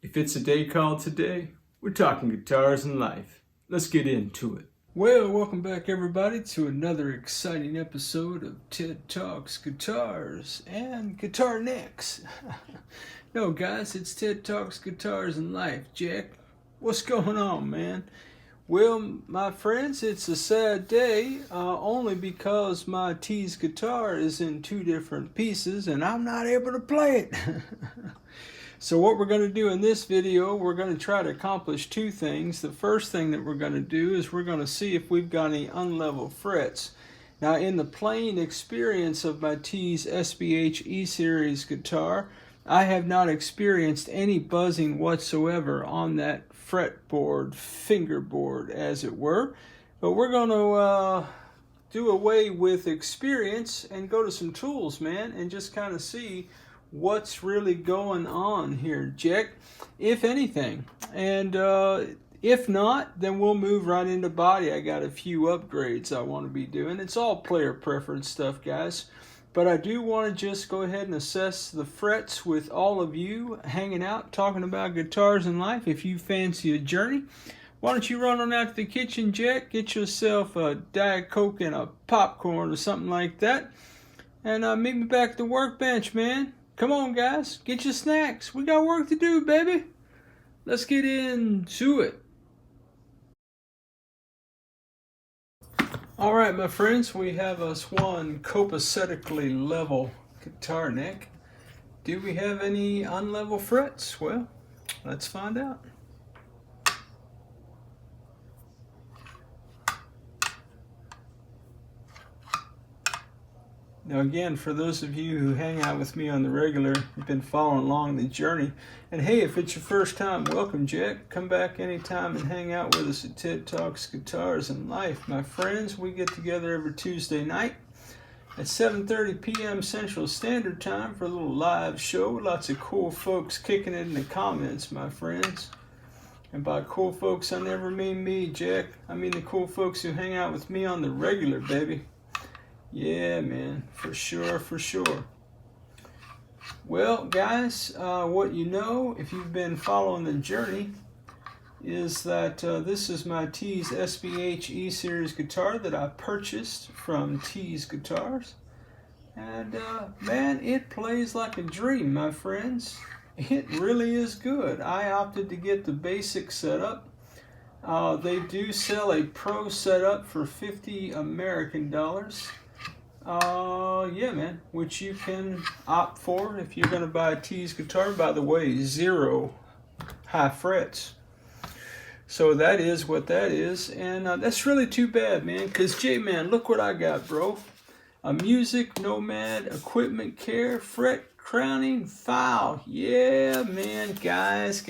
If it's a day called today, we're talking guitars and life. Let's get into it. Well, welcome back everybody to another exciting episode of Ted Talks Guitars and Guitar Necks. No guys, it's Ted Talks Guitars and Life. Jack, what's going on, man? Well, my friends, it's a sad day, only because my Tease guitar is in two different pieces and I'm not able to play it. So what we're going to do in this video, we're going to try to accomplish two things. The first thing that we're going to do is we're going to see if we've got any unlevel frets. Now, in the playing experience of my Tease SBH-E Series guitar, I have not experienced any buzzing whatsoever on that fretboard, fingerboard as it were. But we're going to do away with experience and go to some tools, man, and just kind of see what's really going on here, Jack, if anything. And if not, then we'll move right into body. I got a few upgrades I want to be doing. It's all player preference stuff, guys. But I do want to just go ahead and assess the frets with all of you hanging out, talking about guitars and life. If you fancy a journey, why don't you run on out to the kitchen, Jack, get yourself a Diet Coke and a popcorn or something like that, and meet me back at the workbench, man. Come on, guys, get your snacks. We got work to do, baby. Let's get into it. All right, my friends, we have us one copacetically level guitar neck. Do we have any unlevel frets? Well, let's find out. Now again, for those of you who hang out with me on the regular, you've been following along the journey. And hey, if it's your first time, welcome, Jack. Come back anytime and hang out with us at TED Talks Guitars and Life. My friends, we get together every Tuesday night at 7:30 p.m. Central Standard Time for a little live show. Lots of cool folks kicking it in the comments, my friends. And by cool folks, I never mean me, Jack. I mean the cool folks who hang out with me on the regular, baby. Yeah, man, for sure, for sure. Well, guys, what you know, if you've been following the journey, is that this is my Tease SBH-E Series guitar that I purchased from Tease Guitars. And, man, it plays like a dream, my friends. It really is good. I opted to get the basic setup. They do sell a pro setup for $50 American. Yeah, man, which you can opt for if you're going to buy a Tease guitar. By the way, 0 high frets. So that is what that is. And that's really too bad, man, because, J-Man, look what I got, bro. A MusicNomad equipment care fret crowning file. Yeah, man, guys.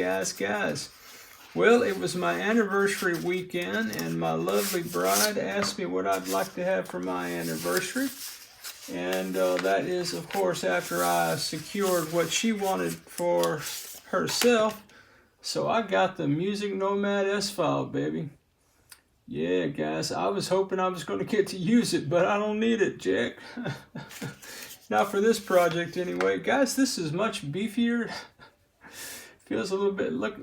Well, it was my anniversary weekend, and my lovely bride asked me what I'd like to have for my anniversary. And that is, of course, after I secured what she wanted for herself. So I got the MusicNomad S-File, baby. Yeah, guys, I was hoping I was going to get to use it, but I don't need it, Jack. Not for this project, anyway. Guys, this is much beefier. Feels a little bit, look,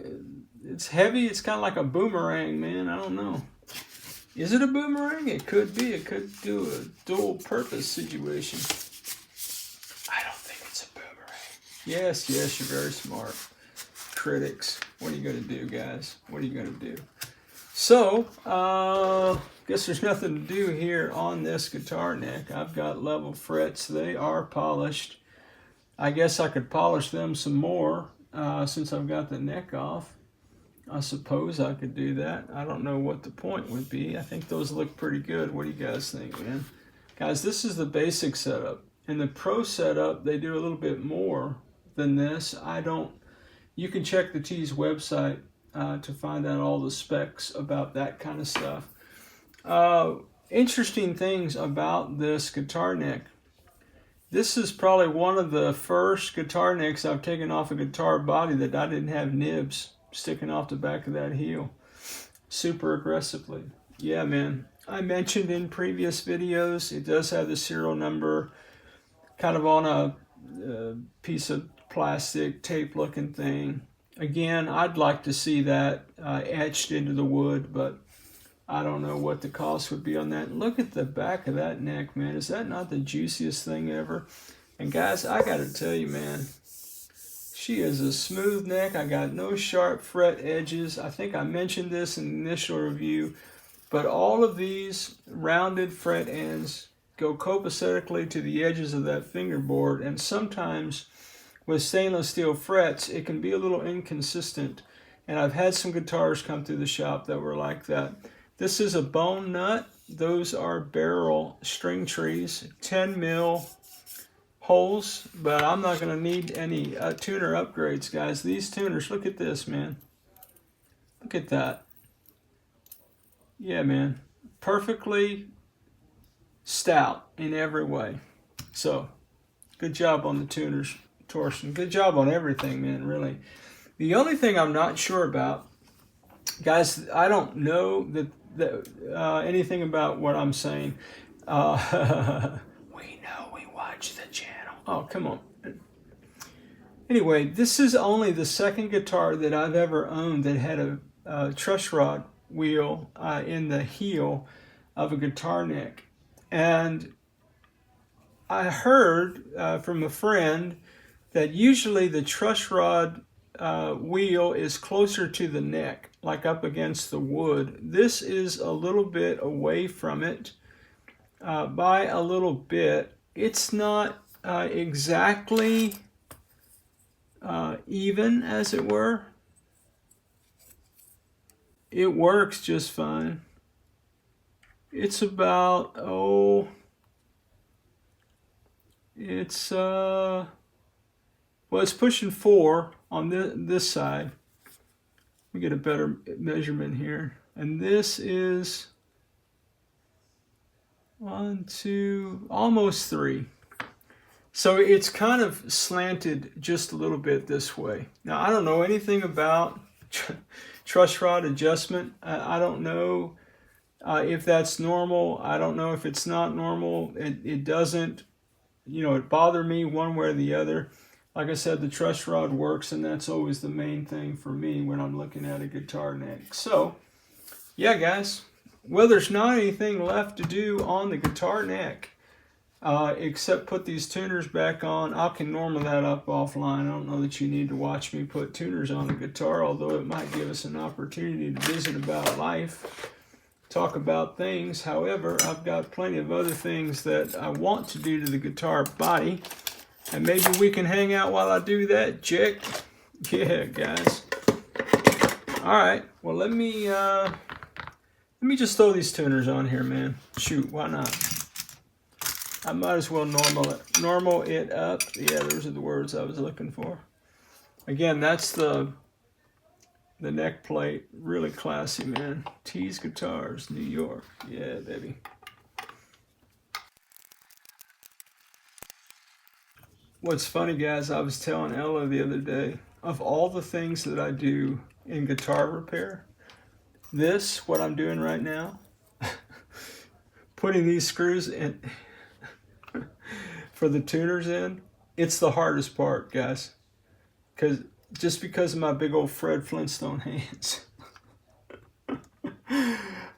it's heavy. It's kind of like a boomerang, man. I don't know. Is it a boomerang? It could be. It could do a dual purpose situation. I don't think it's a boomerang. Yes, you're very smart. Critics. What are you going to do, guys? What are you going to do? So, guess there's nothing to do here on this guitar neck. I've got level frets. They are polished. I guess I could polish them some more since I've got the neck off. I suppose I could do that. I don't know what the point would be. I think those look pretty good. What do you guys think, man? Guys, this is the basic setup. In the pro setup, they do a little bit more than this. You can check the Tease website to find out all the specs about that kind of stuff. Interesting things about this guitar neck. This is probably one of the first guitar necks I've taken off a guitar body that I didn't have nibs sticking off the back of that heel super aggressively. Yeah, man. I mentioned in previous videos, it does have the serial number kind of on a piece of plastic tape looking thing. Again, I'd like to see that etched into the wood, but I don't know what the cost would be on that. Look at the back of that neck, man. Is that not the juiciest thing ever? And guys, I got to tell you, man, she is a smooth neck. I got no sharp fret edges. I think I mentioned this in the initial review, but all of these rounded fret ends go copacetically to the edges of that fingerboard, and sometimes with stainless steel frets, it can be a little inconsistent, and I've had some guitars come through the shop that were like that. This is a bone nut. Those are barrel string trees, 10 mil holes, but I'm not going to need any tuner upgrades, guys. These tuners, look at this, man. Look at that. Yeah, man. Perfectly stout in every way. So, good job on the tuners, Torsten. Good job on everything, man, really. The only thing I'm not sure about, guys, I don't know that anything about what I'm saying. We know, we watch the channel. Oh, come on. Anyway, this is only the second guitar that I've ever owned that had a truss rod wheel in the heel of a guitar neck. And I heard from a friend that usually the truss rod wheel is closer to the neck, like up against the wood. This is a little bit away from it by a little bit. It's not exactly even, as it were. It works just fine. It's about, it's well, it's pushing 4 on this side. Let me get a better measurement here. And this is 1, 2, almost 3. So it's kind of slanted just a little bit this way. Now, I don't know anything about truss rod adjustment. I don't know if that's normal. I don't know if it's not normal. It doesn't, it bothered me one way or the other. Like I said, the truss rod works, and that's always the main thing for me when I'm looking at a guitar neck. So, yeah, guys. Well, there's not anything left to do on the guitar neck except put these tuners back on. I can normal that up offline. I don't know that you need to watch me put tuners on the guitar, although it might give us an opportunity to visit about life, talk about things. However, I've got plenty of other things that I want to do to the guitar body. And maybe we can hang out while I do that, Jack. Yeah, guys. All right. Well, let me just throw these tuners on here, man. Shoot, why not? I might as well normal it up. Yeah, those are the words I was looking for. Again, that's the neck plate. Really classy, man. Tease Guitars, New York. Yeah, baby. What's funny, guys, I was telling Ella the other day, of all the things that I do in guitar repair, what I'm doing right now, putting these screws in for the tuners in, it's the hardest part, guys. Just because of my big old Fred Flintstone hands.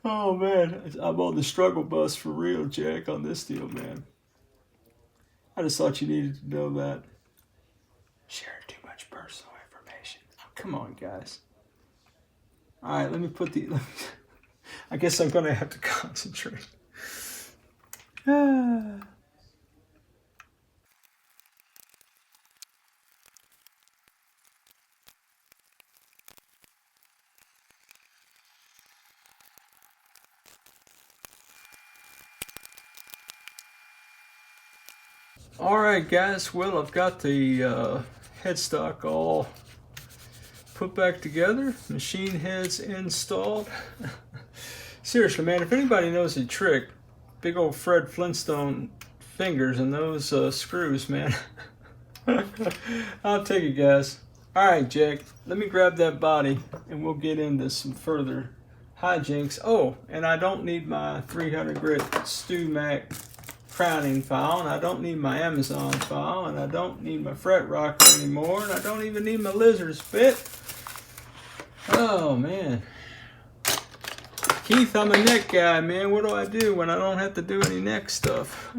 Oh, man, I'm on the struggle bus for real, Jack, on this deal, man. I just thought you needed to know that. Sharing too much personal information. Oh, come on, guys. All right, let me put I guess I'm going to have to concentrate. All right, guys. Well, I've got the headstock all put back together. Machine heads installed. Seriously, man, if anybody knows a trick, big old Fred Flintstone fingers and those screws, man. I'll take it, guys. All right, Jack. Let me grab that body and we'll get into some further hijinks. Oh, and I don't need my 300 grit Stu Mac crowning file, and I don't need my Amazon file, and I don't need my fret rocker anymore, and I don't even need my lizard spit. Oh man, Keith, I'm a neck guy, man. What do I do when I don't have to do any neck stuff?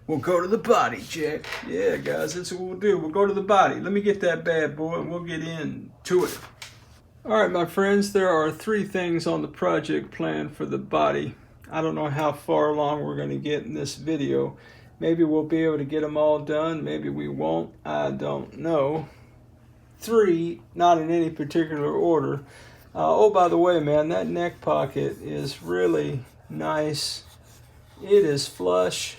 We'll go to the body, Jack. Yeah, guys, that's what we'll do. We'll go to the body. Let me get that bad boy and we'll get into it. All right, my friends, there are 3 things on the project plan for the body. I don't know how far along we're going to get in this video. Maybe we'll be able to get them all done. Maybe we won't. I don't know. 3, not in any particular order. Oh, by the way, man, that neck pocket is really nice. It is flush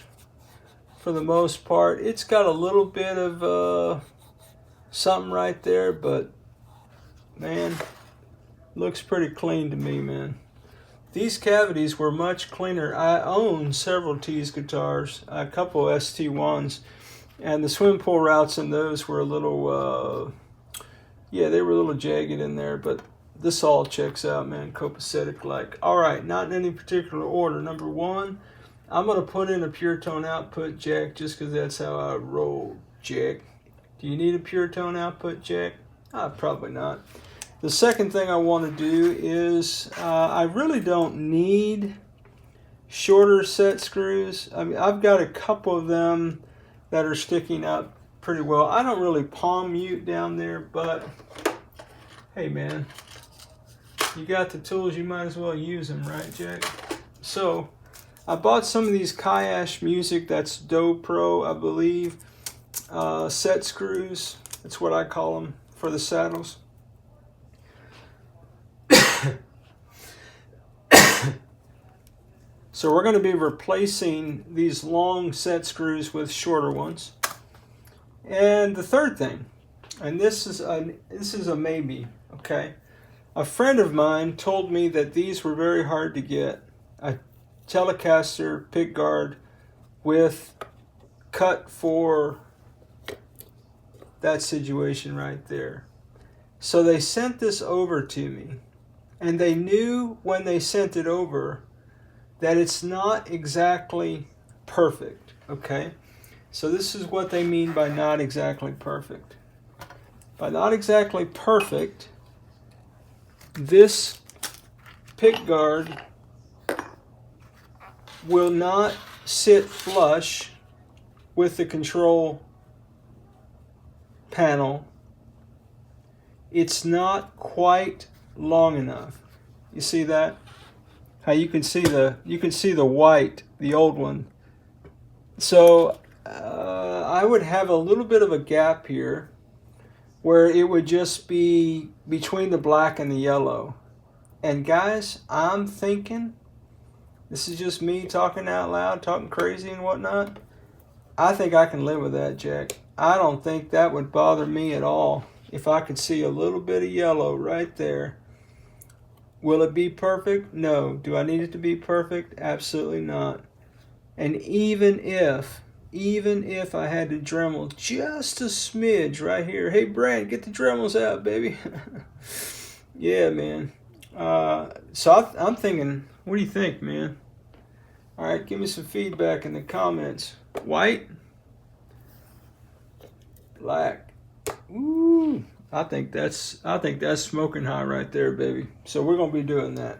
for the most part. It's got a little bit of something right there, but man, looks pretty clean to me, man. These cavities were much cleaner. I own several Tease guitars, a couple ST1s, and the swim pull routes in those were a little, yeah, they were a little jagged in there, but this all checks out, man, copacetic-like. All right, not in any particular order. Number 1, I'm going to put in a PureTone output jack just because that's how I roll, Jack. Do you need a PureTone output jack? Probably not. The second thing I want to do is I really don't need shorter set screws. I mean, I've got a couple of them that are sticking up pretty well. I don't really palm mute down there, but hey, man, you got the tools, you might as well use them, right, Jack? So I bought some of these Kayash Music, that's Do Pro, I believe, set screws. That's what I call them for the saddles. So we're going to be replacing these long set screws with shorter ones. And the third thing, and this is a maybe, okay? A friend of mine told me that these were very hard to get. A Ellacaster pick guard with cut for that situation right there. So they sent this over to me, and they knew when they sent it over that it's not exactly perfect, okay? So this is what they mean by not exactly perfect. By not exactly perfect, this pick guard will not sit flush with the control panel. It's not quite long enough. You see that? How you can see the white, the old one. So I would have a little bit of a gap here where it would just be between the black and the yellow. And guys, I'm thinking, this is just me talking out loud, talking crazy and whatnot. I think I can live with that, Jack. I don't think that would bother me at all if I could see a little bit of yellow right there. Will it be perfect? No. Do I need it to be perfect? Absolutely not. And even if I had to Dremel just a smidge right here. Hey, Brant, get the Dremels out, baby. Yeah, man. So I'm thinking, what do you think, man? All right, give me some feedback in the comments. White? Black? Ooh. I think that's smoking hot right there, baby. So we're gonna be doing that.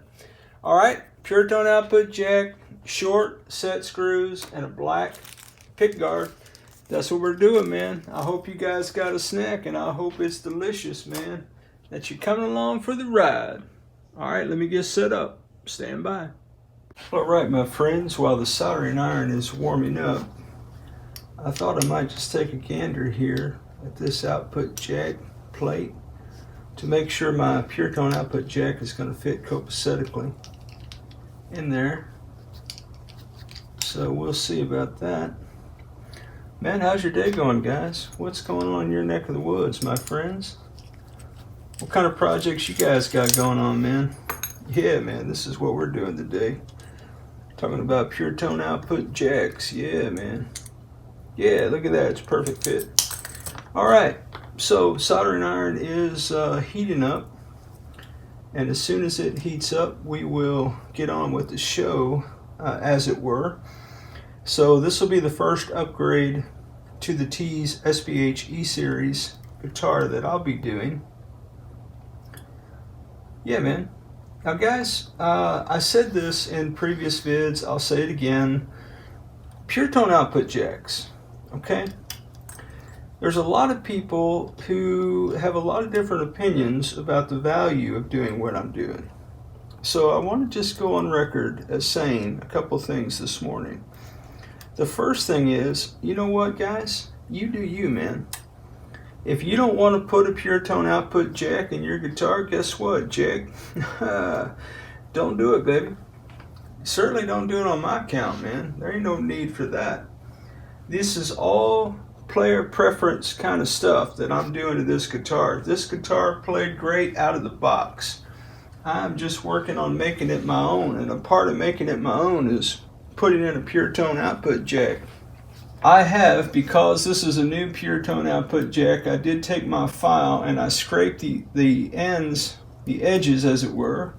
All right, PureTone output jack, short set screws, and a black pick guard. That's what we're doing, man. I hope you guys got a snack, and I hope it's delicious, man. That you're coming along for the ride. All right, let me get set up. Stand by. All right, my friends. While the soldering iron is warming up, I thought I might just take a gander here at this output jack plate to make sure my PureTone output jack is going to fit copacetically in there. So we'll see about that. Man, how's your day going, guys? What's going on in your neck of the woods, my friends? What kind of projects you guys got going on, man? Yeah, man, this is what we're doing today. Talking about PureTone output jacks. Yeah, man. Yeah, look at that. It's a perfect fit. All right. So soldering iron is heating up, and as soon as it heats up, we will get on with the show, as it were. So this will be the first upgrade to the Tease SBH-E Series guitar that I'll be doing. Yeah, man. Now, guys, I said this in previous vids. I'll say it again. PureTone output jacks, okay? There's a lot of people who have a lot of different opinions about the value of doing what I'm doing. So I want to just go on record as saying a couple things this morning. The first thing is, you know what, guys? You do you, man. If you don't want to put a PureTone output jack in your guitar, guess what, Jack? Don't do it, baby. Certainly don't do it on my account, man. There ain't no need for that. This is all player preference kind of stuff that I'm doing to this guitar. This guitar played great out of the box. I'm just working on making it my own, and a part of making it my own is putting in a PureTone output jack. I have, because this is a new PureTone output jack, I did take my file and I scraped the ends, the edges as it were,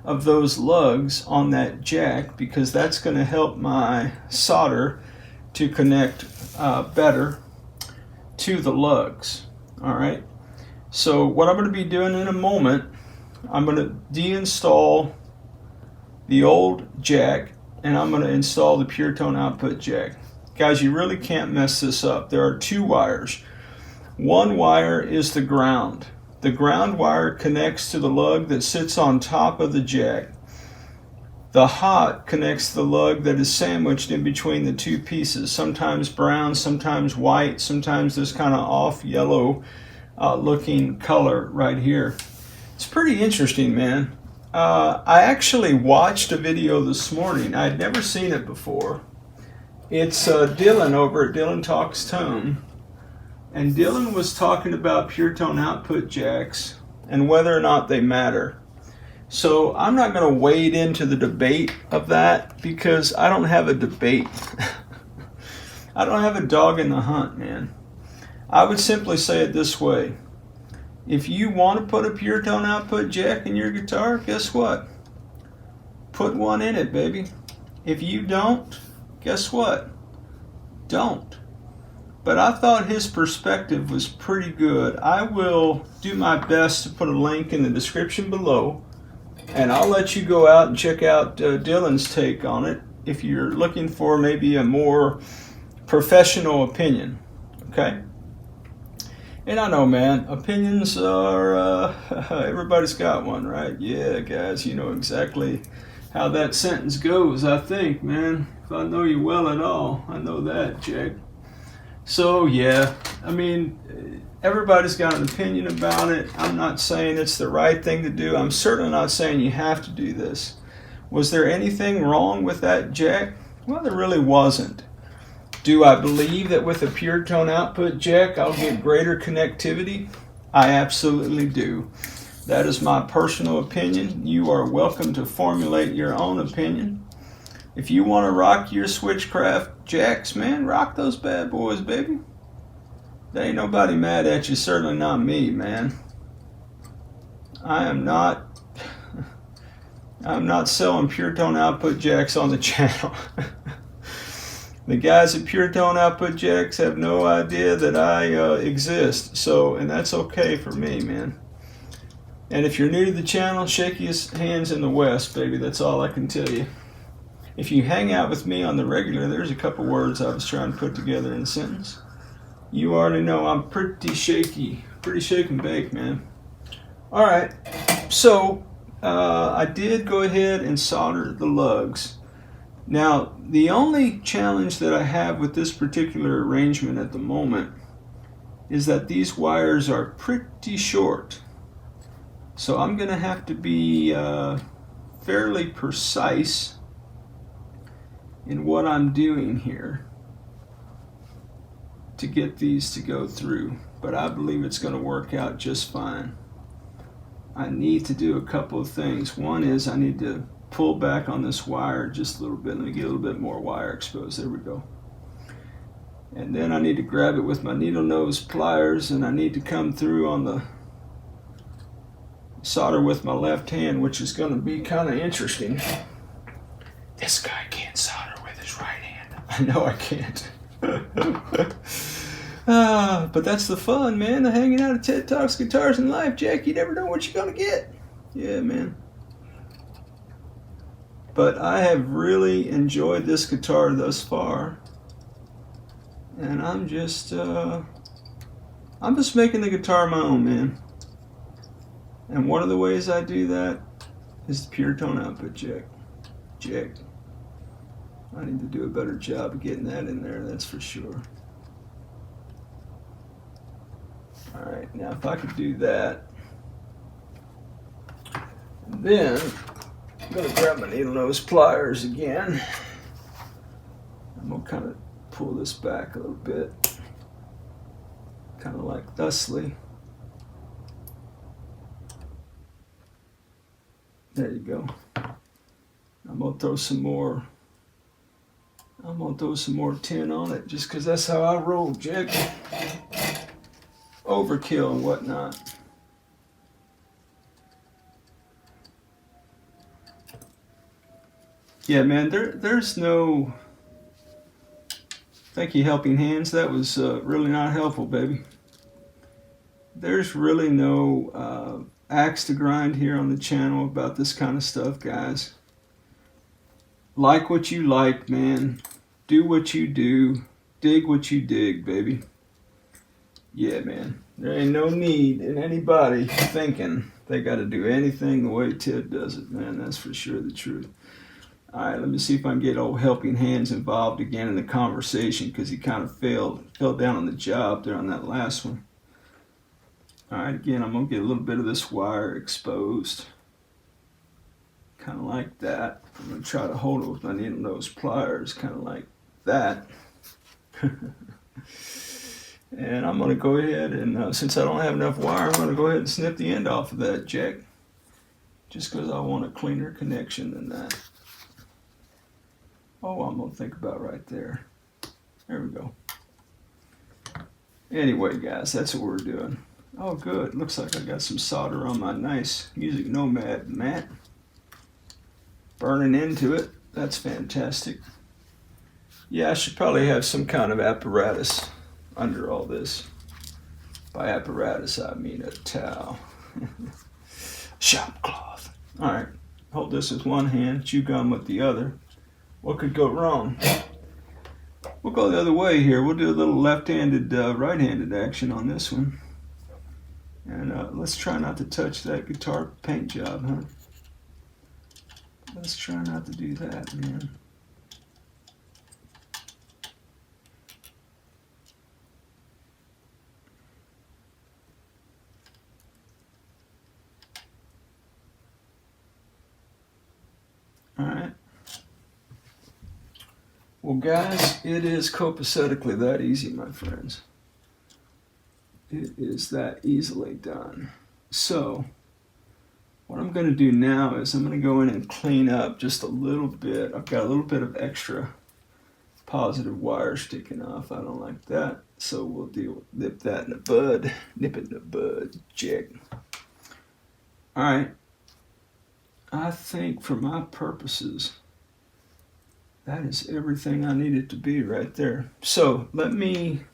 of those lugs on that jack, because that's going to help my solder to connect better to the lugs. Alright, so what I'm going to be doing in a moment, I'm going to deinstall the old jack and I'm going to install the PureTone output jack. Guys, you really can't mess this up. There are two wires. One wire is the ground. The ground wire connects to the lug that sits on top of the jack. The hot connects to the lug that is sandwiched in between the two pieces, sometimes brown, sometimes white, sometimes this kind of off yellow looking color right here. It's pretty interesting, man. I actually watched a video this morning. I'd never seen it before. It's Dylan over at Dylan Talks Tone, and Dylan was talking about PureTone output jacks and whether or not they matter. So I'm not going to wade into the debate of that, because I don't have a debate. I don't have a dog in the hunt, man. I would simply say it this way. If you want to put a PureTone output jack in your guitar, guess what? Put one in it, baby. If you don't, guess what? Don't. But I thought his perspective was pretty good. I will do my best to put a link in the description below, and I'll let you go out and check out Dylan's take on it if you're looking for maybe a more professional opinion. Okay? And I know, man, opinions are, everybody's got one, right? Yeah, guys, you know exactly how that sentence goes, I think, man. If I know you well at all, I know that, Jack. So, yeah, I mean, everybody's got an opinion about it. I'm not saying it's the right thing to do. I'm certainly not saying you have to do this. Was there anything wrong with that jack? Well, there really wasn't. Do I believe that with a PureTone output jack I'll get greater connectivity? I absolutely do. That is my personal opinion. You are welcome to formulate your own opinion. If you want to rock your Switchcraft jacks, man, rock those bad boys, baby. There ain't nobody mad at you, certainly not me, man. I'm not selling PureTone output jacks on the channel. The guys at PureTone output jacks have no idea that I exist, so, and that's okay for me, man. And if you're new to the channel, shake your hands in the West, baby. That's all I can tell you. If you hang out with me on the regular, there's a couple words I was trying to put together in a sentence. You already know I'm pretty shaky. Pretty shake and bake, man. Alright, so I did go ahead and solder the lugs. Now, the only challenge that I have with this particular arrangement at the moment is that these wires are pretty short. So I'm going to have to be fairly precise in what I'm doing here to get these to go through. But I believe it's going to work out just fine. I need to do a couple of things. One is I need to pull back on this wire just a little bit. Let me get a little bit more wire exposed. There we go. And then I need to grab it with my needle nose pliers, and I need to come through on the solder with my left hand, which is going to be kind of interesting. This guy can't solder with his right hand. I know I can't. But that's the fun, man, of hanging out at TED Talks Guitars and Life, Jack. You never know what you're going to get. Yeah, man. But I have really enjoyed this guitar thus far. And I'm just making the guitar my own, man. And one of the ways I do that is the PureTone output jack. I need to do a better job of getting that in there, that's for sure. Alright, now if I could do that, then I'm going to grab my needle nose pliers again. I'm going to kind of pull this back a little bit, kind of like thusly. There you go. I'm going to throw some more tin on it just because that's how I roll, Jack. Overkill and whatnot. Yeah, man, there's no... Thank you, Helping Hands. That was really not helpful, baby. There's really no axe to grind here on the channel about this kind of stuff, guys. Like what you like, man. Do what you do. Dig what you dig, baby. Yeah, man. There ain't no need in anybody thinking they got to do anything the way Ted does it, man. That's for sure the truth. All right, let me see if I can get old Helping Hands involved again in the conversation because he kind of fell down on the job there on that last one. All right, again, I'm going to get a little bit of this wire exposed. Kind of like that. I'm going to try to hold it with my needle nose pliers, kind of like that. And I'm going to go ahead and, since I don't have enough wire, I'm going to go ahead and snip the end off of that jack. Just because I want a cleaner connection than that. Oh, I'm going to think about right there. There we go. Anyway, guys, that's what we're doing. Oh, good. Looks like I got some solder on my nice MusicNomad mat. Burning into it. That's fantastic. Yeah, I should probably have some kind of apparatus under all this. By apparatus, I mean a towel. Shop cloth. All right. Hold this with one hand, chew gum with the other. What could go wrong? We'll go the other way here. We'll do a little left-handed, right-handed action on this one. And let's try not to touch that guitar paint job, huh? Let's try not to do that, man. All right. Well, guys, it is copacetically that easy, my friends. It is that easily done. So, what I'm going to do now is I'm going to go in and clean up just a little bit. I've got a little bit of extra positive wire sticking off. I don't like that. So we'll nip that in the bud. Nip it in the bud, Jack. All right. I think for my purposes, that is everything I need it to be right there. So let me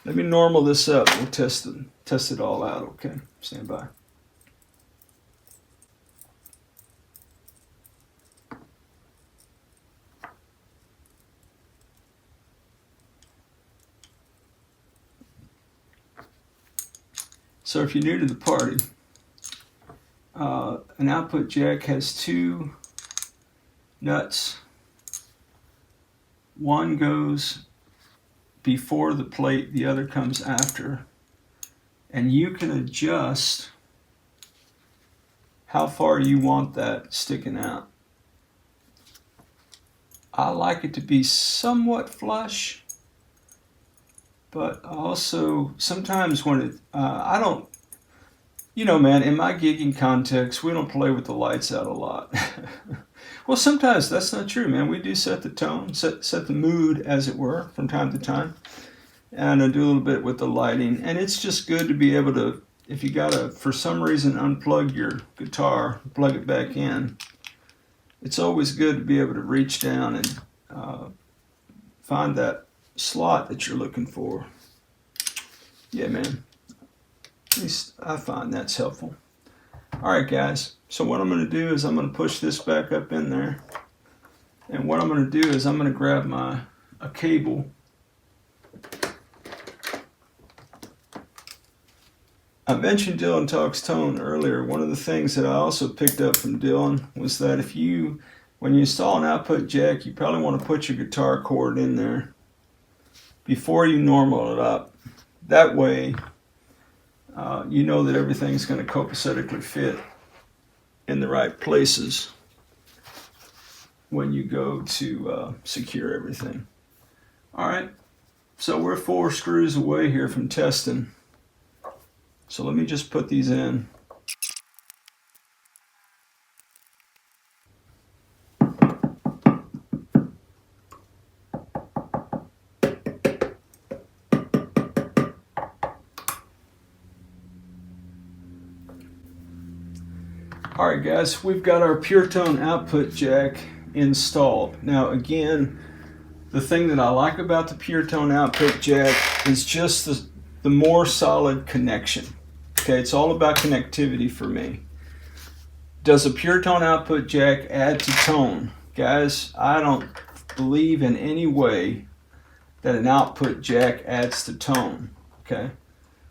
normal this up. We'll test it all out. Okay, stand by. So if you're new to the party, an output jack has two nuts. One goes before the plate, the other comes after. And you can adjust how far you want that sticking out. I like it to be somewhat flush, but also sometimes when it, I don't, you know, man, in my gigging context, we don't play with the lights out a lot. Well, sometimes that's not true, man. We do set the tone, set the mood, as it were, from time to time. And I do a little bit with the lighting. And it's just good to be able to, if you gotta, for some reason, unplug your guitar, plug it back in, it's always good to be able to reach down and find that slot that you're looking for. Yeah, man. At least I find that's helpful. Alright guys, so what I'm going to do is I'm going to push this back up in there. And what I'm going to do is I'm going to grab a cable. I mentioned Dylan Talks Tone earlier. One of the things that I also picked up from Dylan was that when you install an output jack, you probably want to put your guitar cord in there before you normal it up. That way, you know that everything's going to copacetically fit in the right places when you go to secure everything. Alright, so we're 4 screws away here from testing. So let me just put these in. Alright guys, we've got our PureTone output jack installed. Now again, the thing that I like about the PureTone output jack is just the more solid connection. Okay, it's all about connectivity for me. Does a PureTone output jack add to tone? Guys, I don't believe in any way that an output jack adds to tone. Okay?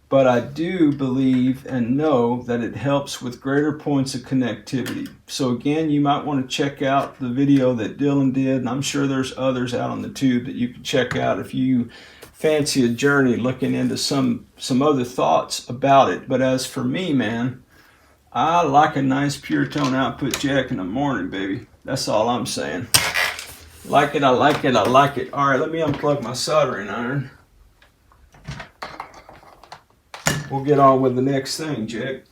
But I do believe and know that it helps with greater points of connectivity. So again, you might want to check out the video that Dylan did, and I'm sure there's others out on the tube that you can check out if you fancy a journey looking into some other thoughts about it. But as for me, man, I like a nice PureTone output jack in the morning, baby. That's all I'm saying. Like it, I like it, I like it. All right, let me unplug my soldering iron. We'll get on with the next thing, Jack.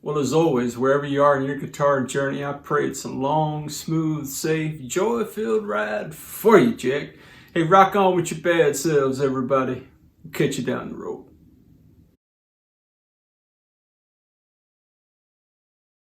Well, as always, wherever you are in your guitar journey, I pray it's a long, smooth, safe, joy-filled ride for you, Jack. Hey, rock on with your bad selves, everybody. Catch you down the road.